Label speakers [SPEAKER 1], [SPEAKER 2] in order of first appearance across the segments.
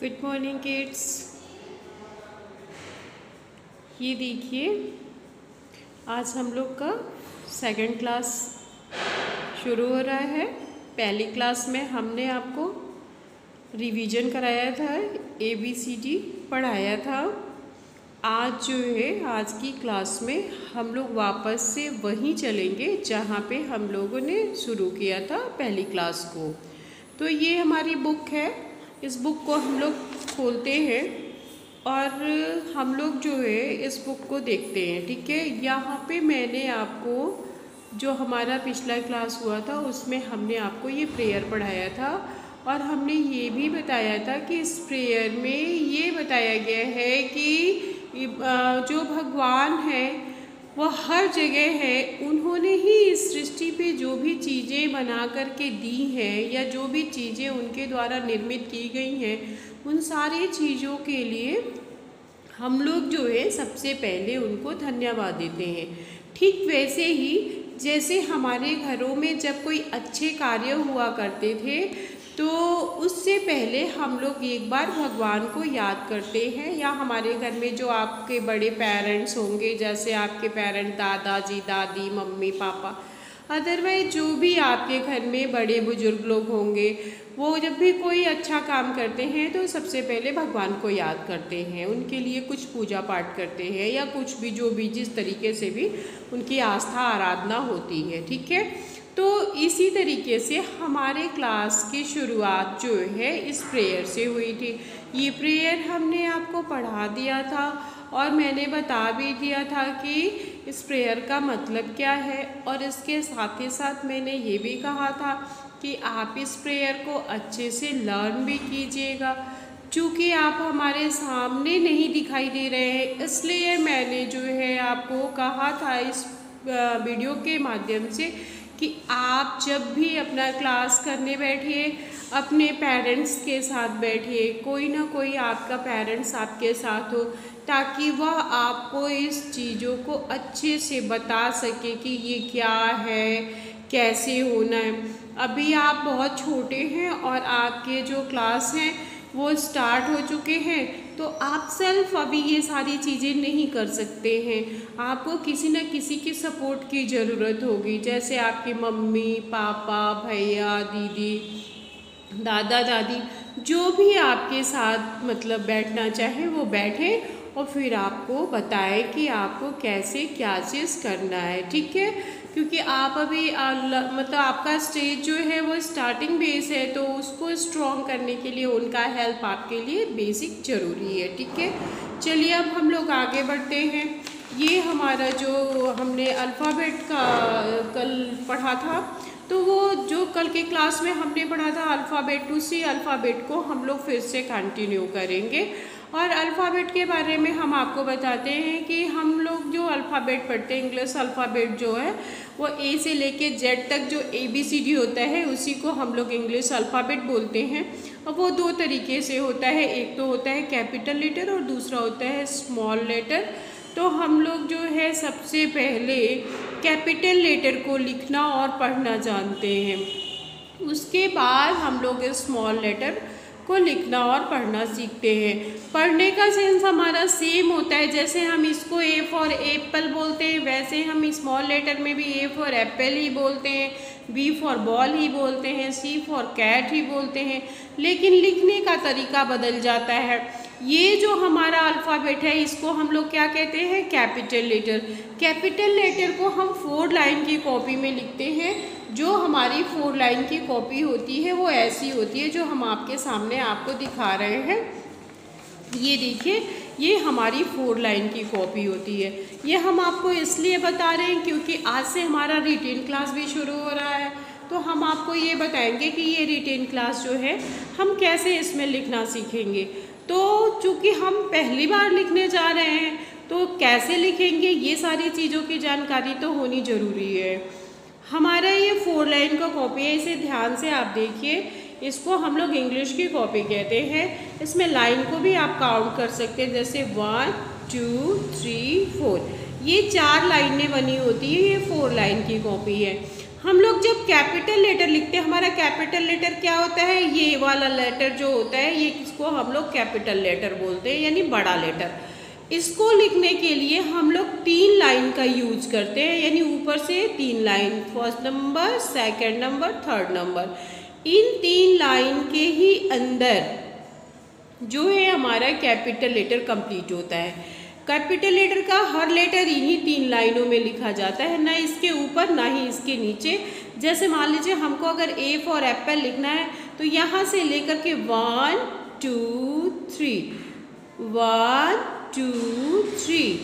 [SPEAKER 1] Good morning kids. ये देखिए, आज हम लोग का सेकंड क्लास शुरू हो रहा है। पहली क्लास में हमने आपको रिवीजन कराया था, ABCD पढ़ाया था। आज जो है, आज की क्लास में हम लोग वापस से वहीं चलेंगे जहाँ पे हम लोगों ने शुरू किया था पहली क्लास को। तो ये हमारी बुक है। इस बुक को हम लोग खोलते हैं और हम लोग जो है इस बुक को देखते हैं। ठीक है, यहाँ पे मैंने आपको जो हमारा पिछला क्लास हुआ था उसमें हमने आपको ये प्रेयर पढ़ाया था और हमने ये भी बताया था कि इस प्रेयर में ये बताया गया है कि जो भगवान है वो हर जगह है। उन्होंने ही इस सृष्टि पे जो भी चीज़ें बना करके दी हैं या जो भी चीज़ें उनके द्वारा निर्मित की गई हैं, उन सारी चीज़ों के लिए हम लोग जो है सबसे पहले उनको धन्यवाद देते हैं। ठीक वैसे ही जैसे हमारे घरों में जब कोई अच्छे कार्य हुआ करते थे तो उससे पहले हम लोग एक बार भगवान को याद करते हैं, या हमारे घर में जो आपके बड़े पेरेंट्स होंगे, जैसे आपके पेरेंट्स दादाजी दादी मम्मी पापा, अदरवाइज जो भी आपके घर में बड़े बुजुर्ग लोग होंगे, वो जब भी कोई अच्छा काम करते हैं तो सबसे पहले भगवान को याद करते हैं, उनके लिए कुछ पूजा पाठ करते हैं या कुछ भी जो भी जिस तरीके से भी उनकी आस्था आराधना होती है। ठीक है, तो इसी तरीके से हमारे क्लास की शुरुआत जो है इस प्रेयर से हुई थी। ये प्रेयर हमने आपको पढ़ा दिया था और मैंने बता भी दिया था कि इस प्रेयर का मतलब क्या है, और इसके साथ ही साथ मैंने ये भी कहा था कि आप इस प्रेयर को अच्छे से लर्न भी कीजिएगा। चूँकि आप हमारे सामने नहीं दिखाई दे रहे हैं, इसलिए मैंने जो है आपको कहा था इस वीडियो के माध्यम से कि आप जब भी अपना क्लास करने बैठिए, अपने पेरेंट्स के साथ बैठिए, कोई ना कोई आपका पेरेंट्स आपके साथ हो, ताकि वह आपको इस चीज़ों को अच्छे से बता सके कि ये क्या है, कैसे होना है। अभी आप बहुत छोटे हैं और आपके जो क्लास हैं वो स्टार्ट हो चुके हैं, तो आप सेल्फ अभी ये सारी चीज़ें नहीं कर सकते हैं। आपको किसी न किसी की सपोर्ट की ज़रूरत होगी, जैसे आपकी मम्मी पापा भैया दीदी दादा दादी, जो भी आपके साथ मतलब बैठना चाहे वो बैठे और फिर आपको बताए कि आपको कैसे क्या चीज़ करना है। ठीक है, क्योंकि आप अभी मतलब आपका स्टेज जो है वो स्टार्टिंग बेस है, तो उसको स्ट्रॉन्ग करने के लिए उनका हेल्प आपके लिए बेसिक ज़रूरी है। ठीक है, चलिए अब हम लोग आगे बढ़ते हैं। ये हमारा जो हमने अल्फ़ाबेट का कल पढ़ा था, तो वो जो कल के क्लास में हमने पढ़ा था अल्फ़ाबेट, उसी अल्फ़ाबेट को हम लोग फिर से कंटिन्यू करेंगे। और अल्फ़ाबेट के बारे में हम आपको बताते हैं कि हम लोग जो अल्फ़ाबेट पढ़ते हैं, इंग्लिश अल्फ़ाबेट जो है वो A से लेके Z तक जो ABCD होता है उसी को हम लोग इंग्लिश अल्फ़ाबेट बोलते हैं। और वो दो तरीके से होता है, एक तो होता है कैपिटल लेटर और दूसरा होता है स्मॉल लेटर। तो हम लोग जो है सबसे पहले कैपिटल लेटर को लिखना और पढ़ना जानते हैं, उसके बाद हम लोग स्मॉल लेटर को लिखना और पढ़ना सीखते हैं। पढ़ने का सेंस हमारा सेम होता है, जैसे हम इसको A फॉर एप्पल बोलते हैं, वैसे हम स्मॉल लेटर में भी A फॉर एप्पल ही बोलते हैं, B फॉर बॉल ही बोलते हैं, C फॉर कैट ही बोलते हैं, लेकिन लिखने का तरीका बदल जाता है। ये जो हमारा अल्फ़ाबेट है इसको हम लोग क्या कहते हैं, कैपिटल लेटर। कैपिटल लेटर को हम 4 लाइन की कॉपी में लिखते हैं। जो हमारी 4 लाइन की कॉपी होती है वो ऐसी होती है जो हम आपके सामने आपको दिखा रहे हैं। ये देखिए, ये हमारी 4 लाइन की कॉपी होती है। ये हम आपको इसलिए बता रहे हैं क्योंकि आज से हमारा रिटेन क्लास भी शुरू हो रहा है, तो हम आपको ये बताएंगे कि ये रिटेन क्लास जो है हम कैसे इसमें लिखना सीखेंगे। तो चूँकि हम पहली बार लिखने जा रहे हैं तो कैसे लिखेंगे, ये सारी चीज़ों की जानकारी तो होनी ज़रूरी है। हमारा ये 4 लाइन का कॉपी है, इसे ध्यान से आप देखिए। इसको हम लोग इंग्लिश की कॉपी कहते हैं। इसमें लाइन को भी आप काउंट कर सकते हैं, जैसे 1 2 3 4, ये 4 लाइनें बनी होती है। ये 4 लाइन की कॉपी है। हम लोग जब कैपिटल लेटर लिखते हैं, हमारा कैपिटल लेटर क्या होता है, ये वाला लेटर जो होता है, ये किसको हम लोग कैपिटल लेटर बोलते हैं, यानी बड़ा लेटर। इसको लिखने के लिए हम लोग 3 लाइन का यूज करते हैं, यानी ऊपर से 3 line, first number, second number, third number. इन 3 लाइन के ही अंदर जो है हमारा कैपिटल लेटर कंप्लीट होता है। कैपिटल लेटर का हर लेटर इन्हीं 3 लाइनों में लिखा जाता है, ना इसके ऊपर ना ही इसके नीचे। जैसे मान लीजिए हमको अगर ए फॉर एप्पल लिखना है तो यहाँ से लेकर के 1 2 3 1 2 3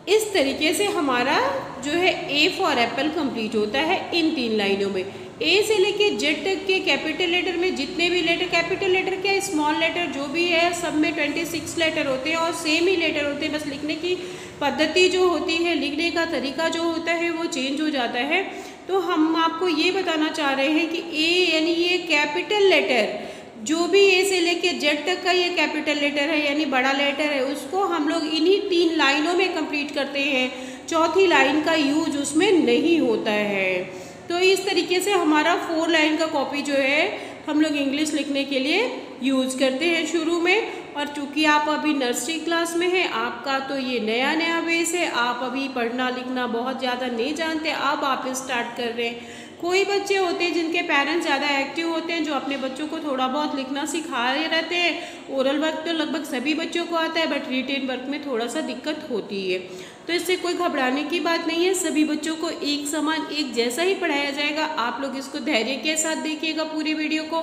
[SPEAKER 1] इस तरीके से हमारा जो है ए फॉर एप्पल कंप्लीट होता है इन 3 लाइनों में। ए से लेके जेड तक के कैपिटल लेटर में जितने भी लेटर, कैपिटल लेटर क्या स्मॉल लेटर जो भी है, सब में 26 लेटर होते हैं और सेम ही लेटर होते हैं, बस लिखने की पद्धति जो होती है, लिखने का तरीका जो होता है वो चेंज हो जाता है। तो हम आपको ये बताना चाह रहे हैं कि ए यानी ये कैपिटल लेटर जो भी ए से लेके जेड तक का ये कैपिटल लेटर है यानी बड़ा लेटर है, उसको हम लोग इन्हीं 3 लाइनों में कंप्लीट करते हैं। चौथी लाइन का यूज उसमें नहीं होता है। तो इस तरीके से हमारा 4 लाइन का कॉपी जो है हम लोग इंग्लिश लिखने के लिए यूज करते हैं शुरू में। और चूंकि आप अभी नर्सरी क्लास में हैं, आपका तो ये नया बेस है, आप अभी पढ़ना लिखना बहुत ज़्यादा नहीं जानते, अब आप स्टार्ट कर रहे हैं। कोई बच्चे होते हैं जिनके पेरेंट्स ज़्यादा एक्टिव होते हैं, जो अपने बच्चों को थोड़ा बहुत लिखना सिखा रहे रहते हैं। ओरल वर्क तो लगभग सभी बच्चों को आता है, बट रिटेन वर्क में थोड़ा सा दिक्कत होती है। तो इससे कोई घबराने की बात नहीं है, सभी बच्चों को एक समान एक जैसा ही पढ़ाया जाएगा। आप लोग इसको धैर्य के साथ देखिएगा पूरी वीडियो को,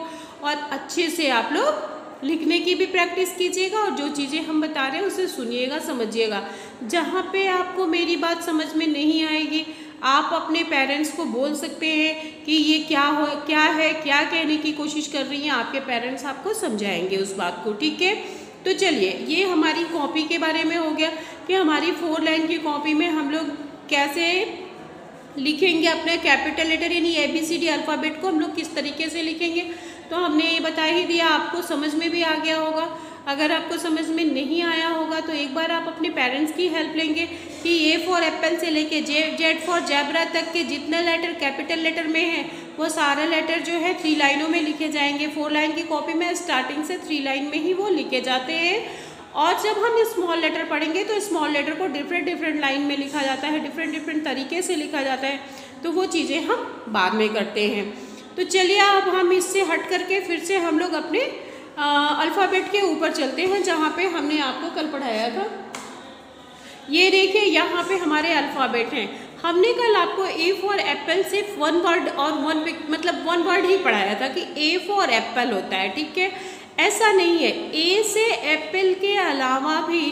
[SPEAKER 1] और अच्छे से आप लोग लिखने की भी प्रैक्टिस कीजिएगा, और जो चीज़ें हम बता रहे हैं उसे सुनिएगा, समझिएगा। जहाँ पे आपको मेरी बात समझ में नहीं आएगी, आप अपने पेरेंट्स को बोल सकते हैं कि ये क्या है, क्या कहने की कोशिश कर रही हैं, आपके पेरेंट्स आपको समझाएंगे उस बात को, ठीक है। तो चलिए, ये हमारी कॉपी के बारे में हो गया कि हमारी 4 लाइन की कॉपी में हम लोग कैसे लिखेंगे अपने कैपिटल लेटर यानी ABCD अल्फ़ाबेट को हम लोग किस तरीके से लिखेंगे। तो हमने ये बता ही दिया, आपको समझ में भी आ गया होगा। अगर आपको समझ में नहीं आया होगा तो एक बार आप अपने पेरेंट्स की हेल्प लेंगे कि ए फॉर एप्पल से लेके जेड फॉर जैबरा तक के जितने लेटर कैपिटल लेटर में है वो सारे लेटर जो है 3 लाइनों में लिखे जाएंगे। 4 लाइन की कॉपी में स्टार्टिंग से 3 लाइन में ही वो लिखे जाते हैं। और जब हम स्मॉल लेटर पढ़ेंगे तो स्मॉल लेटर को डिफरेंट लाइन में लिखा जाता है, डिफरेंट तरीके से लिखा जाता है। तो वो चीज़ें हम बाद में करते हैं। तो चलिए, अब हम इससे हट करके फिर से हम लोग अपने अल्फ़ाबेट के ऊपर चलते हैं, जहाँ पे हमने आपको कल पढ़ाया था। ये देखिए, यहाँ पे हमारे अल्फ़ाबेट हैं। हमने कल आपको ए फॉर एप्पल सिर्फ 1 वर्ड और 1 वर्ड ही पढ़ाया था कि ए फॉर एप्पल होता है, ठीक है। ऐसा नहीं है, ए से एप्पल के अलावा भी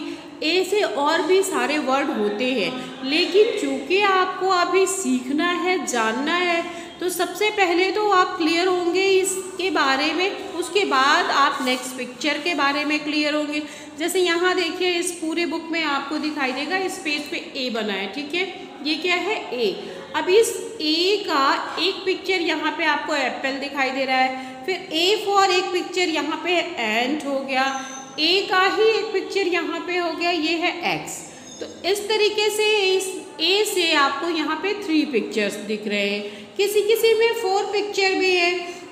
[SPEAKER 1] ए से और भी सारे वर्ड होते हैं, लेकिन चूँकि आपको अभी सीखना है, जानना है, तो सबसे पहले तो आप क्लियर होंगे इसके बारे में, उसके बाद आप नेक्स्ट पिक्चर के बारे में क्लियर होंगे। जैसे यहाँ देखिए, इस पूरे बुक में आपको दिखाई देगा, इस पेज पे ए बना है, ठीक है। ये क्या है? ए। अब इस ए का एक पिक्चर यहाँ पे आपको एप्पल दिखाई दे रहा है, फिर ए फॉर एक पिक्चर यहाँ पे एंट हो गया, ए का ही एक पिक्चर यहाँ पे हो गया, ये है एक्स। तो इस तरीके से इस ए से आपको यहाँ पे 3 पिक्चर्स दिख रहे हैं। किसी में 4 पिक्चर भी है,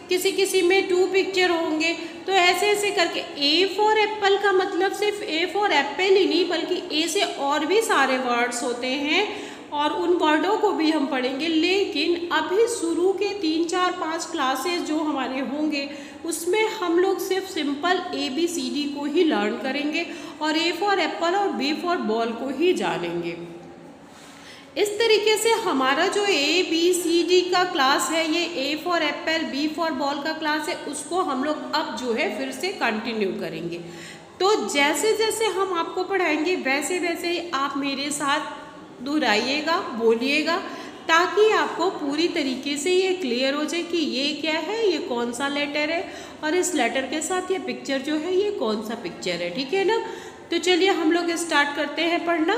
[SPEAKER 1] किसी में 2 पिक्चर होंगे। तो ऐसे करके ए फॉर एप्पल का मतलब सिर्फ ए फॉर एप्पल ही नहीं, बल्कि ए से और भी सारे वर्ड्स होते हैं, और उन वर्डों को भी हम पढ़ेंगे। लेकिन अभी शुरू के 3, 4, 5 क्लासेस जो हमारे होंगे उसमें हम लोग सिर्फ सिंपल ABCD को ही लर्न करेंगे और ए फॉर एप्पल और बी फॉर बॉल को ही जानेंगे। इस तरीके से हमारा जो ABCD का क्लास है, ये A for apple B for ball का क्लास है, उसको हम लोग अब जो है फिर से कंटिन्यू करेंगे। तो जैसे जैसे हम आपको पढ़ाएंगे वैसे वैसे ही आप मेरे साथ दोहराइएगा, बोलिएगा, ताकि आपको पूरी तरीके से ये क्लियर हो जाए कि ये क्या है, ये कौन सा लेटर है, और इस लेटर के साथ ये पिक्चर जो है ये कौन सा पिक्चर है, ठीक है ना। तो चलिए हम लोग स्टार्ट करते हैं पढ़ना।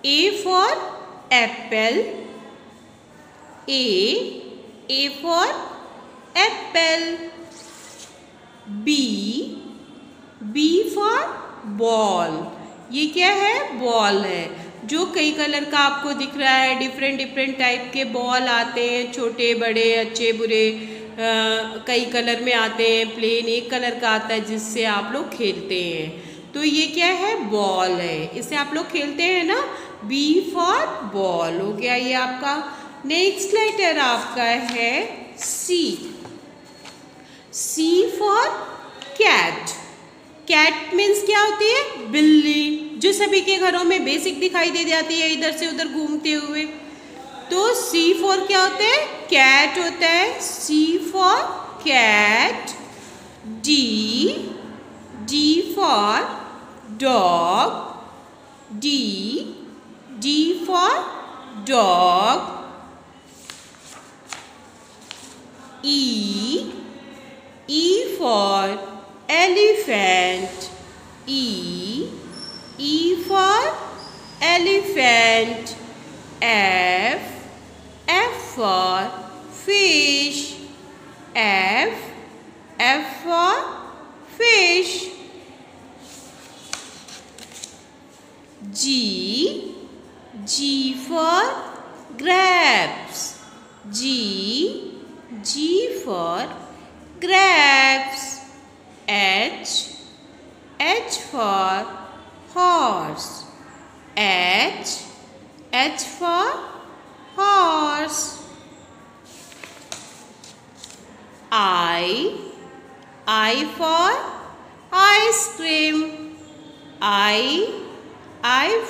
[SPEAKER 1] A for apple, A for apple. B for ball, ये क्या है? बॉल है। जो कई कलर का आपको दिख रहा है, डिफरेंट डिफरेंट टाइप के बॉल आते हैं, छोटे बड़े अच्छे बुरे, कई कलर में आते हैं, प्लेन एक कलर का आता है जिससे आप लोग खेलते हैं। तो ये क्या है? बॉल है, इससे आप लोग खेलते हैं ना। बी फॉर बॉल हो गया ये आपका। नेक्स्ट लेटर आपका है सी। सी फॉर कैट। कैट मीन्स क्या होती है? बिल्ली, जो सभी के घरों में बेसिक दिखाई दे जाती है इधर से उधर घूमते हुए। तो सी फॉर क्या होता है? कैट होता है। C for cat. D, D for dog. D for dog. E for elephant. E for elephant. F for fish. F for fish. G for grapes. G for grapes. H for horse. H for horse. I for ice cream. I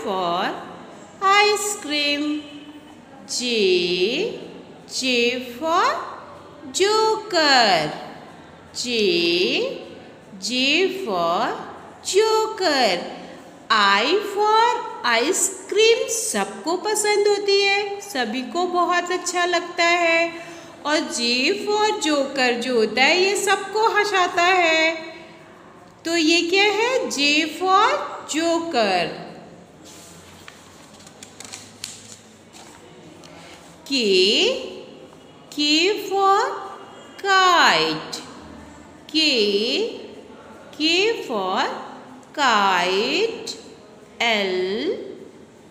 [SPEAKER 1] for ice cream. J for joker. J for joker. I for ice cream सबको पसंद होती है, सभी को बहुत अच्छा लगता है। और जे फॉर जोकर जो होता है ये सबको हंसाता है। तो ये क्या है? J for joker. के फॉर काइट। के for kite.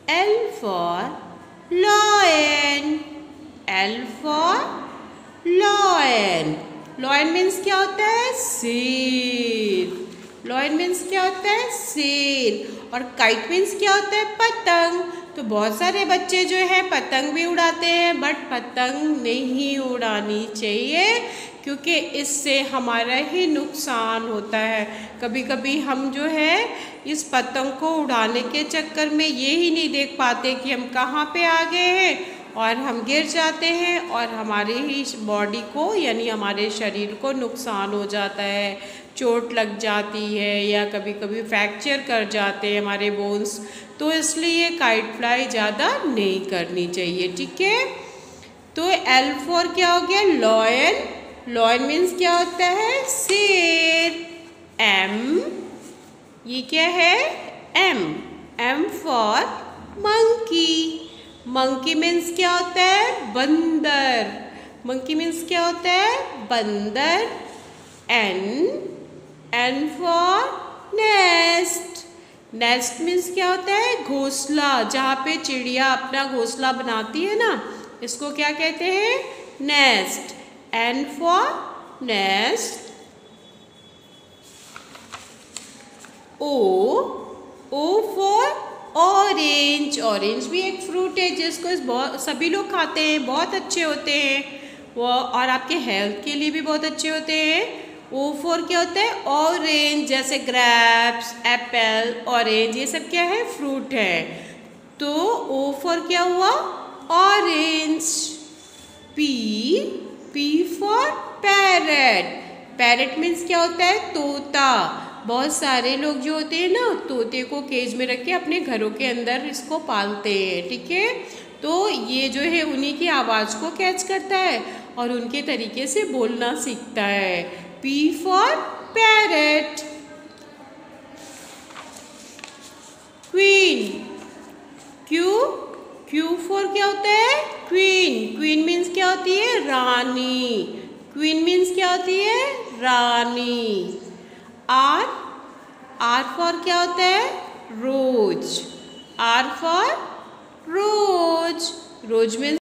[SPEAKER 1] L for lion. L for lion. Lion means क्या होता है? शेर। Lion means क्या होता है? शेर। और kite means क्या होता है? पतंग। तो बहुत सारे बच्चे जो है पतंग भी उड़ाते हैं, बट पतंग नहीं उड़ानी चाहिए क्योंकि इससे हमारा ही नुकसान होता है। कभी कभी हम जो है इस पतंग को उड़ाने के चक्कर में ये ही नहीं देख पाते कि हम कहाँ पे आ गए हैं और हम गिर जाते हैं और हमारे ही बॉडी को यानी हमारे शरीर को नुकसान हो जाता है, चोट लग जाती है या कभी कभी फ्रैक्चर कर जाते हैं हमारे बोन्स। तो इसलिए काइट फ्लाई ज़्यादा नहीं करनी चाहिए, ठीक है। तो L फॉर क्या हो गया? लॉयन। लॉयन मीन्स क्या होता है? शेर। M, ये क्या है? M for monkey. Monkey means क्या होता है? बंदर। मंकी मीन्स क्या होता है? बंदर। N for nest. Nest means क्या होता है? घोंसला, जहाँ पे चिड़िया अपना घोंसला बनाती है ना, इसको क्या कहते हैं? Nest. N for nest. O for orange. Orange भी एक फ्रूट है जिसको सभी लोग खाते हैं, बहुत अच्छे होते हैं वो और आपके हेल्थ के लिए भी बहुत अच्छे होते हैं। O फॉर क्या होता है? ऑरेंज, जैसे ग्रेप्स, एप्पल, ऑरेंज, ये सब क्या है? फ्रूट है। तो O फॉर क्या हुआ? Orange. P for parrot. Parrot means क्या होता है? तोता। बहुत सारे लोग जो होते हैं ना, तोते को केज में रख के अपने घरों के अंदर इसको पालते हैं, ठीक है। तो ये जो है उन्हीं की आवाज़ को कैच करता है और उनके तरीके से बोलना सीखता है। P for parrot. Queen. Q for क्या होता है? क्वीन। क्वीन मीन्स क्या होती है? रानी। क्वीन मीन्स क्या होती है? रानी। R फॉर क्या होता है? रोज। R for rose. Rose means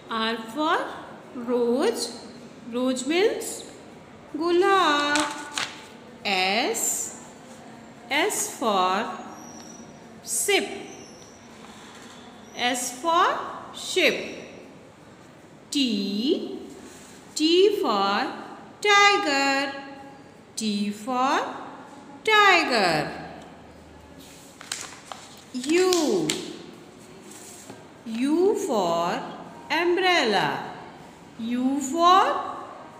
[SPEAKER 1] R for rose. Rose means gulab. S for ship. S for ship. T for tiger. T for tiger. U for umbrella. U for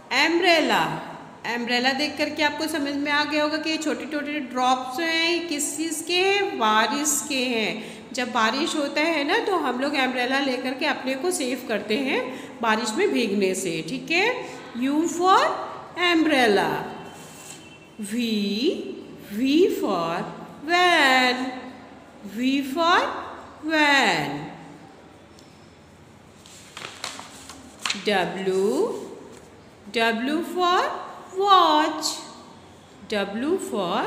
[SPEAKER 1] umbrella. umbrella देख करके आपको समझ में आ गया होगा कि ये छोटे छोटे ड्रॉप्स हैं, किस चीज़ के हैं, बारिश के हैं। जब बारिश होता है ना तो हम लोग umbrella लेकर के अपने को सेव करते हैं बारिश में भीगने से, ठीक है। U for umbrella. V for van. V for van. W for watch. W for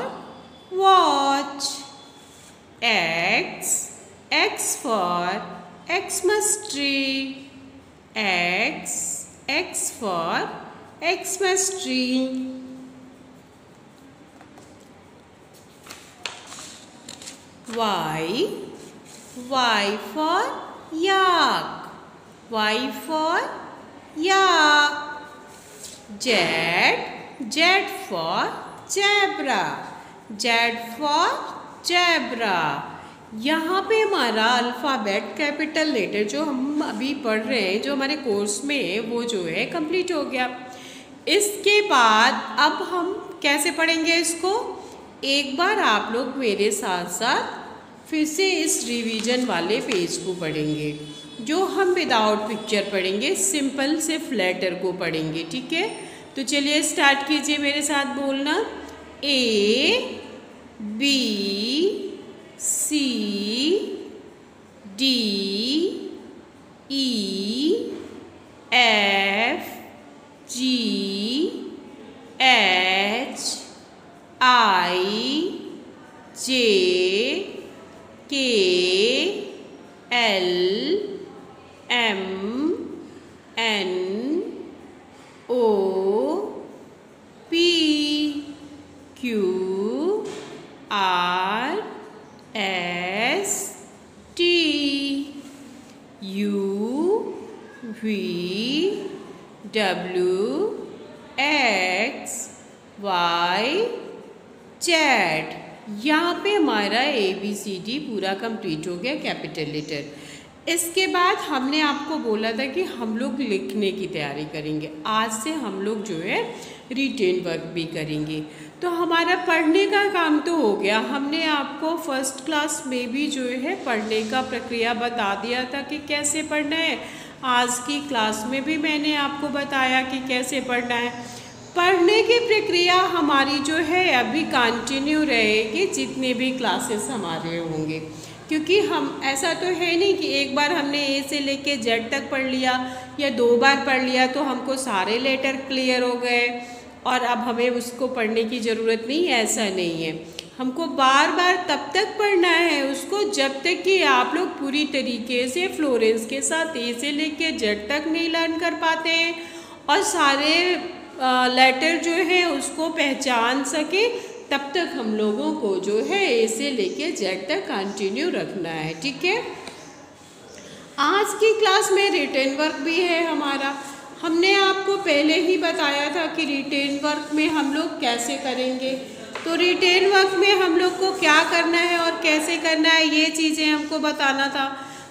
[SPEAKER 1] watch. X for Xmas tree. X for Xmas tree. Y for yak. Y for yak. Z for zebra. Z for zebra. यहाँ पे हमारा alphabet capital letter जो हम अभी पढ़ रहे हैं, जो हमारे कोर्स में, वो जो है कंप्लीट हो गया। इसके बाद अब हम कैसे पढ़ेंगे इसको, एक बार आप लोग मेरे साथ साथ फिर से इस रिवीजन वाले पेज को पढ़ेंगे, जो हम विदाउट पिक्चर पढ़ेंगे, सिंपल सिर्फ लेटर को पढ़ेंगे, ठीक है। तो चलिए स्टार्ट कीजिए मेरे साथ बोलना। A B C D E F G H I J K L M N O P Q R S T U V W X Y Z। यहाँ पे हमारा ABCD पूरा कंप्लीट हो गया कैपिटल लेटर। इसके बाद हमने आपको बोला था कि हम लोग लिखने की तैयारी करेंगे। आज से हम लोग जो है रिटेन वर्क भी करेंगे। तो हमारा पढ़ने का काम तो हो गया। हमने आपको फर्स्ट क्लास में भी जो है पढ़ने का प्रक्रिया बता दिया था कि कैसे पढ़ना है। आज की क्लास में भी मैंने आपको बताया कि कैसे पढ़ना है। पढ़ने की प्रक्रिया हमारी जो है अभी कंटिन्यू रहेगी जितने भी क्लासेस हमारे होंगे, क्योंकि हम ऐसा तो है नहीं कि एक बार हमने A से लेके Z तक पढ़ लिया या 2 बार पढ़ लिया तो हमको सारे लेटर क्लियर हो गए और अब हमें उसको पढ़ने की ज़रूरत नहीं। ऐसा नहीं है, हमको बार बार तब तक पढ़ना है उसको जब तक कि आप लोग पूरी तरीके से फ्लोरेंस के साथ A से लेके Z तक नहीं लर्न कर पाते हैं और सारे लेटर जो है उसको पहचान सके, तब तक हम लोगों को जो है A से लेके Z तक कंटिन्यू रखना है, ठीक है। आज की क्लास में रिटेन वर्क भी है हमारा। हमने आपको पहले ही बताया था कि रिटेन वर्क में हम लोग कैसे करेंगे। तो रिटेन वर्क में हम लोग को क्या करना है और कैसे करना है ये चीज़ें हमको बताना था।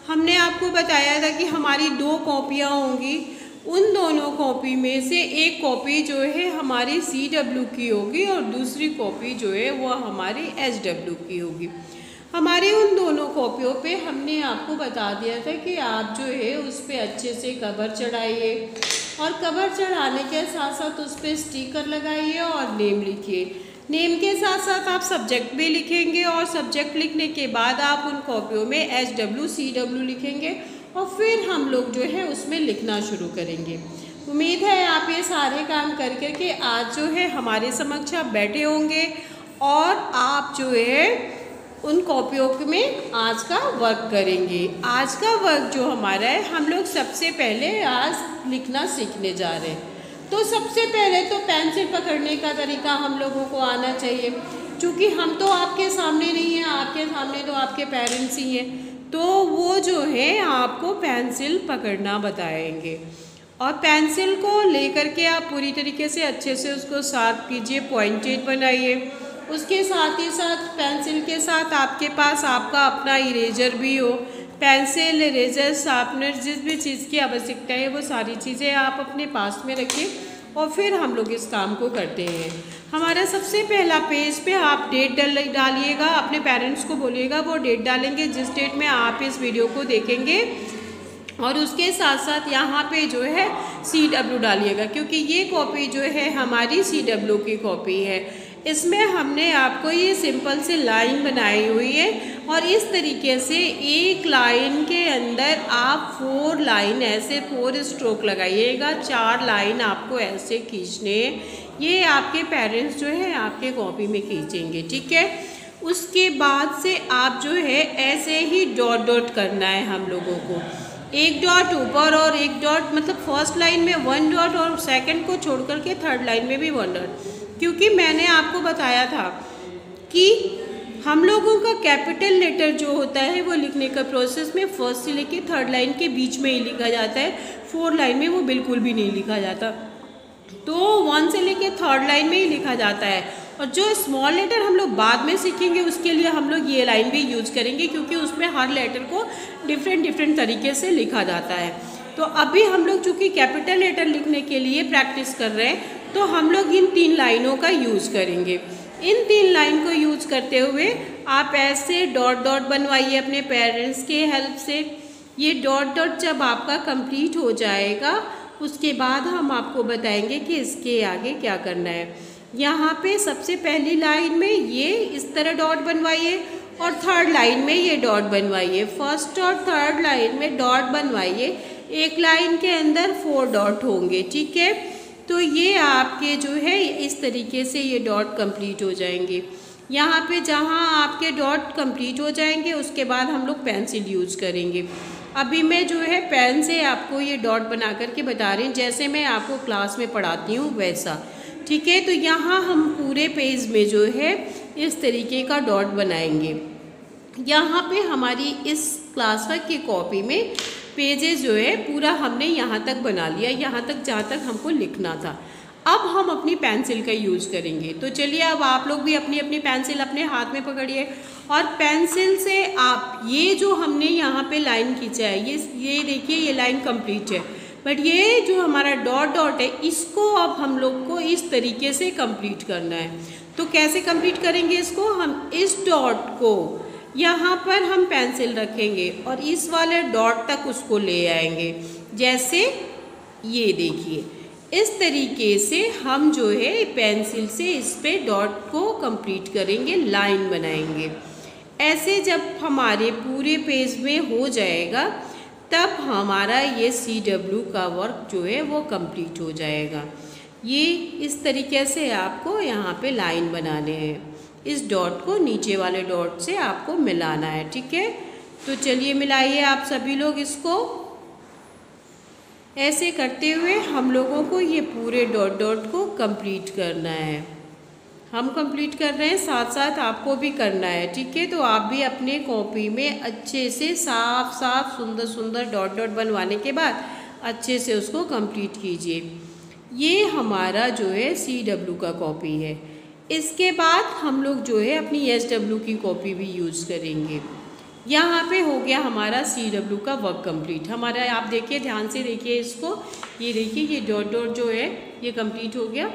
[SPEAKER 1] हमने आपको बताया था कि हमारी 2 कॉपियाँ होंगी, उन दोनों कॉपी में से एक कॉपी जो है हमारी CW की होगी और दूसरी कॉपी जो है वो हमारी SW की होगी। हमारी उन दोनों कॉपियों पे हमने आपको बता दिया था कि आप जो है उस पर अच्छे से कवर चढ़ाइए और कवर चढ़ाने के साथ साथ उस पर स्टिकर लगाइए और नेम लिखिए। नेम के साथ साथ आप सब्जेक्ट भी लिखेंगे और सब्जेक्ट लिखने के बाद आप उन कॉपियों में SW CW लिखेंगे और फिर हम लोग जो है उसमें लिखना शुरू करेंगे। उम्मीद है आप ये सारे काम कर करके आज जो है हमारे समक्ष आप बैठे होंगे और आप जो है उन कॉपियों में आज का वर्क करेंगे। आज का वर्क जो हमारा है, हम लोग सबसे पहले आज लिखना सीखने जा रहे हैं। तो सबसे पहले तो पेंसिल पकड़ने का तरीका हम लोगों को आना चाहिए, क्योंकि हम तो आपके सामने नहीं हैं, आपके सामने तो आपके पेरेंट्स ही हैं, तो वो जो है आपको पेंसिल पकड़ना बताएंगे। और पेंसिल को लेकर के आप पूरी तरीके से अच्छे से उसको शार्प कीजिए, पॉइंटेड बनाइए। उसके साथ ही साथ पेंसिल के साथ आपके पास आपका अपना इरेजर भी हो। पेंसिल, इरेजर, शार्पनर, जिस भी चीज़ की आवश्यकता है वो सारी चीज़ें आप अपने पास में रखिए और फिर हम लोग इस काम को करते हैं। हमारा सबसे पहला पेज पे आप डेट डालिएगा, अपने पेरेंट्स को बोलिएगा वो डेट डालेंगे जिस डेट में आप इस वीडियो को देखेंगे, और उसके साथ साथ यहाँ पे जो है CW डालिएगा, क्योंकि ये कॉपी जो है हमारी CW की कॉपी है। इसमें हमने आपको ये सिंपल सी लाइन बनाई हुई है और इस तरीके से एक लाइन के अंदर आप 4 लाइन ऐसे 4 स्ट्रोक लगाइएगा, 4 लाइन आपको ऐसे खींचने, ये आपके पेरेंट्स जो है आपके कॉपी में खींचेंगे, ठीक है। उसके बाद से आप जो है ऐसे ही डॉट डॉट करना है हम लोगों को, एक डॉट ऊपर और एक डॉट, मतलब फर्स्ट लाइन में 1 डॉट और सेकंड को छोड़ करके थर्ड लाइन में भी 1 डॉट, क्योंकि मैंने आपको बताया था कि हम लोगों का कैपिटल लेटर जो होता है वो लिखने का प्रोसेस में फर्स्ट से लेके थर्ड लाइन के बीच में ही लिखा जाता है, 4 लाइन में वो बिल्कुल भी नहीं लिखा जाता, तो 1 से लेके थर्ड लाइन में ही लिखा जाता है। और जो स्मॉल लेटर हम लोग बाद में सीखेंगे उसके लिए हम लोग ये लाइन भी यूज करेंगे, क्योंकि उसमें हर लेटर को डिफरेंट तरीके से लिखा जाता है। तो अभी हम लोग चूँकि कैपिटल लेटर लिखने के लिए प्रैक्टिस कर रहे हैं, तो हम लोग इन 3 लाइनों का यूज़ करेंगे। इन 3 लाइन को यूज करते हुए आप ऐसे डॉट डॉट बनवाइए अपने पेरेंट्स के हेल्प से। ये डॉट डॉट जब आपका कंप्लीट हो जाएगा उसके बाद हम आपको बताएंगे कि इसके आगे क्या करना है। यहाँ पे सबसे पहली लाइन में ये इस तरह डॉट बनवाइए और थर्ड लाइन में ये डॉट बनवाइए। फर्स्ट और थर्ड लाइन में डॉट बनवाइए, एक लाइन के अंदर 4 डॉट होंगे, ठीक है। तो ये आपके जो है इस तरीके से ये डॉट कंप्लीट हो जाएंगे। यहाँ पे जहाँ आपके डॉट कंप्लीट हो जाएंगे उसके बाद हम लोग पेंसिल यूज करेंगे। अभी मैं जो है पेन से आपको ये डॉट बना करके बता रही हूँ, जैसे मैं आपको क्लास में पढ़ाती हूँ वैसा, ठीक है। तो यहाँ हम पूरे पेज में जो है इस तरीके का डॉट बनाएंगे। यहाँ पे हमारी इस क्लास वर्क की कॉपी में पेजेस जो है पूरा हमने यहाँ तक बना लिया, यहाँ तक जहाँ तक हमको लिखना था। अब हम अपनी पेंसिल का यूज़ करेंगे। तो चलिए अब आप लोग भी अपनी अपनी पेंसिल अपने हाथ में पकड़िए और पेंसिल से आप ये जो हमने यहाँ पे लाइन खींचा है, ये देखिए ये लाइन कंप्लीट है, बट ये जो हमारा डॉट डॉट है इसको अब हम लोग को इस तरीके से कंप्लीट करना है। तो कैसे कंप्लीट करेंगे इसको? हम इस डॉट को यहाँ पर हम पेंसिल रखेंगे और इस वाले डॉट तक उसको ले आएंगे। जैसे ये देखिए इस तरीके से हम जो है पेंसिल से इस पे डॉट को कंप्लीट करेंगे, लाइन बनाएंगे। ऐसे जब हमारे पूरे पेज में हो जाएगा तब हमारा ये CW का वर्क जो है वो कंप्लीट हो जाएगा। ये इस तरीके से आपको यहाँ पे लाइन बनाने हैं, इस डॉट को नीचे वाले डॉट से आपको मिलाना है, ठीक है। तो चलिए मिलाइए आप सभी लोग इसको। ऐसे करते हुए हम लोगों को ये पूरे डॉट डॉट को कंप्लीट करना है। हम कंप्लीट कर रहे हैं, साथ साथ आपको भी करना है, ठीक है। तो आप भी अपने कॉपी में अच्छे से साफ साफ सुंदर सुंदर डॉट डॉट बनवाने के बाद अच्छे से उसको कंप्लीट कीजिए। ये हमारा जो है CW का कॉपी है। इसके बाद हम लोग जो है अपनी SW की कॉपी भी यूज़ करेंगे। यहाँ पे हो गया हमारा CW का वर्क कंप्लीट। हमारा आप देखिए, ध्यान से देखिए इसको, ये देखिए ये डॉट डॉट जो है ये कंप्लीट हो गया,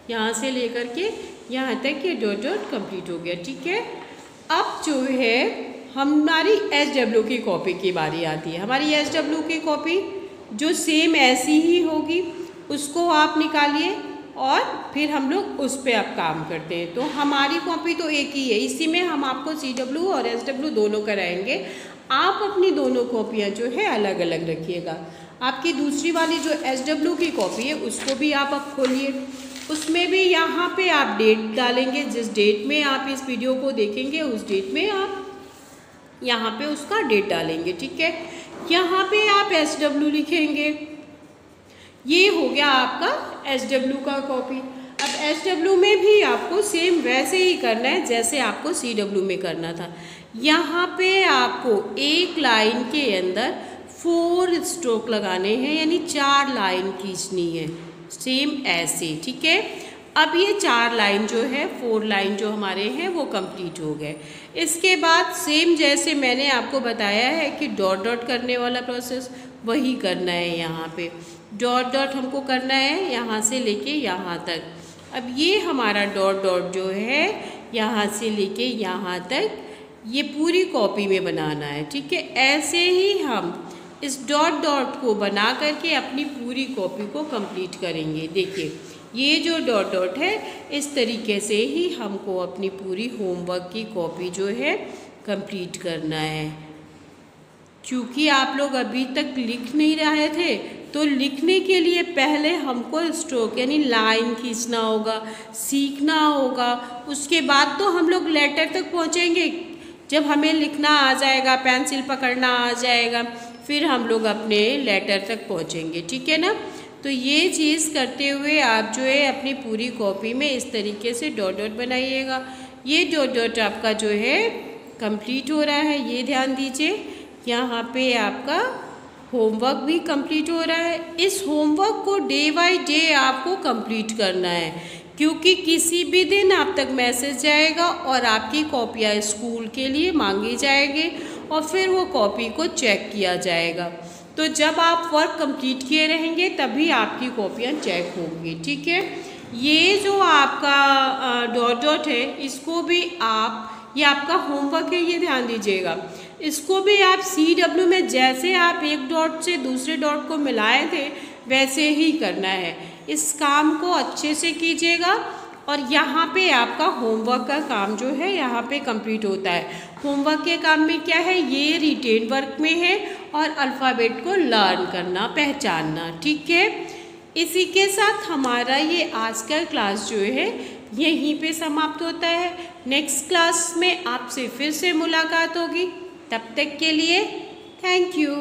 [SPEAKER 1] यहाँ से लेकर के यहाँ तक ये डॉट डॉट कंप्लीट हो गया, ठीक है। अब जो है हमारी SW की कॉपी की बारी आती है। हमारी SW की कॉपी जो सेम ऐसी ही होगी उसको आप निकालिए और फिर हम लोग उस पर अब काम करते हैं। तो हमारी कॉपी तो एक ही है, इसी में हम आपको CW और SW दोनों कराएंगे। आप अपनी दोनों कॉपियाँ जो है अलग अलग रखिएगा। आपकी दूसरी वाली जो SW की कॉपी है उसको भी आप अब खोलिए, उसमें भी यहाँ पे आप डेट डालेंगे, जिस डेट में आप इस वीडियो को देखेंगे उस डेट में आप यहाँ पे उसका डेट डालेंगे, ठीक है। यहाँ पे आप SW लिखेंगे, ये हो गया आपका SW का कॉपी। अब SW में भी आपको सेम वैसे ही करना है जैसे आपको CW में करना था। यहाँ पे आपको एक लाइन के अंदर 4 स्ट्रोक लगाने हैं, यानी 4 लाइन खींचनी है, सेम ऐसे, ठीक है। अब ये 4 लाइन जो है, 4 लाइन जो हमारे हैं वो कंप्लीट हो गए। इसके बाद सेम जैसे मैंने आपको बताया है कि डॉट डॉट करने वाला प्रोसेस वही करना है। यहाँ पे डॉट डॉट हमको करना है यहाँ से लेके यहाँ तक। अब ये हमारा डॉट डॉट जो है यहाँ से लेके यहाँ तक ये पूरी कॉपी में बनाना है, ठीक है। ऐसे ही हम इस डॉट डॉट को बना करके अपनी पूरी कॉपी को कंप्लीट करेंगे। देखिए ये जो डॉट डॉट है इस तरीके से ही हमको अपनी पूरी होमवर्क की कॉपी जो है कंप्लीट करना है। क्योंकि आप लोग अभी तक लिख नहीं रहे थे तो लिखने के लिए पहले हमको स्ट्रोक यानी लाइन खींचना होगा, सीखना होगा। उसके बाद तो हम लोग लेटर तक पहुँचेंगे। जब हमें लिखना आ जाएगा, पेंसिल पकड़ना आ जाएगा, फिर हम लोग अपने लेटर तक पहुँचेंगे, ठीक है ना। तो ये चीज़ करते हुए आप जो है अपनी पूरी कॉपी में इस तरीके से डॉट डॉट बनाइएगा। ये डॉट डॉट आपका जो है कंप्लीट हो रहा है, ये ध्यान दीजिए। यहाँ पे आपका होमवर्क भी कंप्लीट हो रहा है। इस होमवर्क को डे बाय डे आपको कंप्लीट करना है, क्योंकि किसी भी दिन आप तक मैसेज जाएगा और आपकी कॉपियाँ स्कूल के लिए मांगी जाएगी और फिर वो कॉपी को चेक किया जाएगा। तो जब आप वर्क कंप्लीट किए रहेंगे तभी आपकी कॉपियाँ चेक होंगी, ठीक है। ये जो आपका डॉट डॉट है इसको भी आप, ये आपका होमवर्क है, ये ध्यान दीजिएगा। इसको भी आप CW में जैसे आप एक डॉट से दूसरे डॉट को मिलाए थे वैसे ही करना है। इस काम को अच्छे से कीजिएगा और यहाँ पे आपका होमवर्क का काम जो है यहाँ पे कंप्लीट होता है। होमवर्क के काम में क्या है, ये रिटेन वर्क में है और अल्फ़ाबेट को लर्न करना, पहचानना, ठीक है। इसी के साथ हमारा ये आज का क्लास जो है यहीं पे समाप्त होता है। नेक्स्ट क्लास में आपसे फिर से मुलाकात होगी। तब तक के लिए थैंक यू।